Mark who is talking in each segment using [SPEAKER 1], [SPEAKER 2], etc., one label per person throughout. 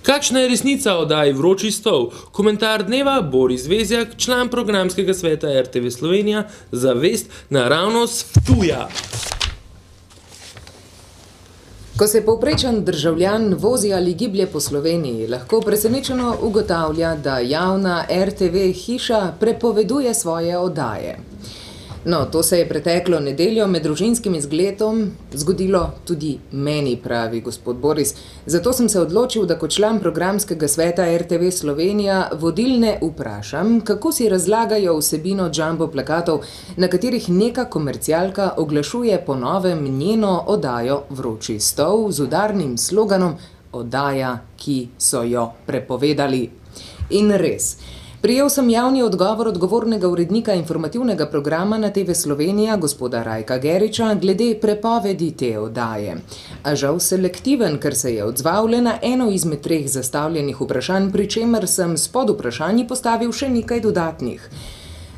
[SPEAKER 1] Kakšna je resnica o oddaji Vroči stol? Komentar dneva Boris Vezjak, član programskega sveta RTV Slovenija, za vest naravnost Ptuja.
[SPEAKER 2] Ko se povprečen državljan vozi ali giblje po Sloveniji, lahko presenečeno ugotavlja, da javna RTV hiša prepoveduje svoje oddaje. No, to se je preteklo nedeljo med družinskim izgledom zgodilo tudi meni, pravi gospod Boris. Zato sem se odločil, da kot član programskega sveta RTV Slovenija vodilne vprašam, kako si razlagajo vsebino jumbo plakatov, na katerih neka komercialka oglašuje po novem njeno oddajo Vroči stol z udarnim sloganom "Oddaja, ki so jo prepovedali". In res. Prijel sem javni odgovor odgovornega urednika informativnega programa na TV Slovenija, gospoda Rajka Geriča, glede prepovedi te oddaje. A žal selektiven, ker se je odzval le na eno izmed 3 zastavljenih vprašanj, pri čemer sem s podvprašanji postavil še nekaj dodatnih.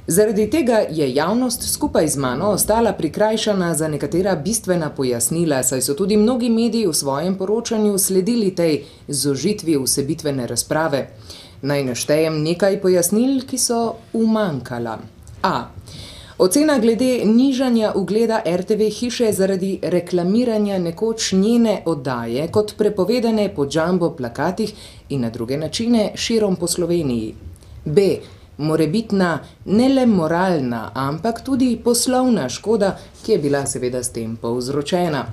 [SPEAKER 2] Zaradi tega je javnost skupaj z mano ostala prikrajšana za nekatera bistvena pojasnila, saj so tudi mnogi mediji v svojem poročanju sledili tej zožitvi vsebitvene razprave. Naj naštejem nekaj pojasnil, ki so umanjkala. A. Ocena glede nižanja ugleda RTV hiše zaradi reklamiranja nekoč njene oddaje kot prepovedane po jumbo plakatih in na druge načine širom po Sloveniji. B. Morebitna ne le moralna, ampak tudi poslovna škoda, ki je bila seveda s tem povzročena.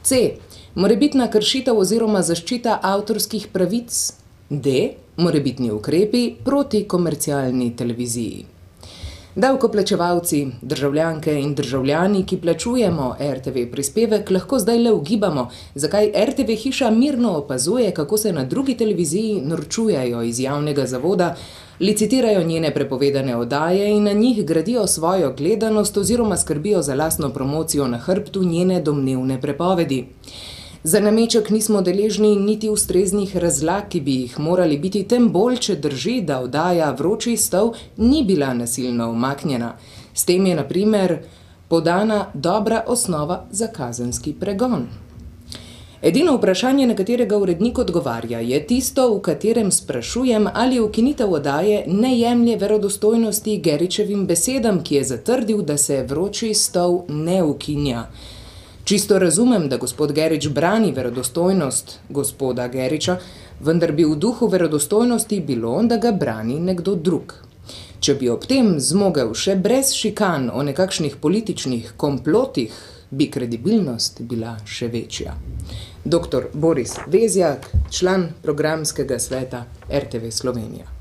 [SPEAKER 2] C. Morebitna kršitev oziroma zaščita avtorskih pravic. D. Morebitni ukrepi proti komercialni televiziji. Davkoplačevalci, državljanke in državljani, ki plačujemo RTV prispevek, lahko zdaj le ugibamo, zakaj RTV hiša mirno opazuje, kako se na drugi televiziji norčujejo iz javnega zavoda, licitirajo njene prepovedane oddaje in na njih gradijo svojo gledanost oziroma skrbijo za lastno promocijo na hrbtu njene domnevne prepovedi. Za nameček nismo deležni niti ustreznih razlag, ki bi jih morali biti, tem bolj, če drži, da oddaja Vroči stol ni bila nasilno umaknjena. S tem je, na primer, podana dobra osnova za kazenski pregon. Edino vprašanje, na katerega urednik odgovarja, je tisto, v katerem sprašujem, ali ukinitev oddaje ne jemlje verodostojnosti Geričevim besedam, ki je zatrdil, da se Vroči stol ne ukinja. Čisto razumem, da gospod Gerič brani verodostojnost gospoda Geriča, vendar bi v duhu verodostojnosti bilo, da ga brani nekdo drug. Če bi ob tem zmogel še brez šikan o nekakšnih političnih komplotih, bi kredibilnost bila še večja. Dr. Boris Vezjak, član programskega sveta RTV Slovenija.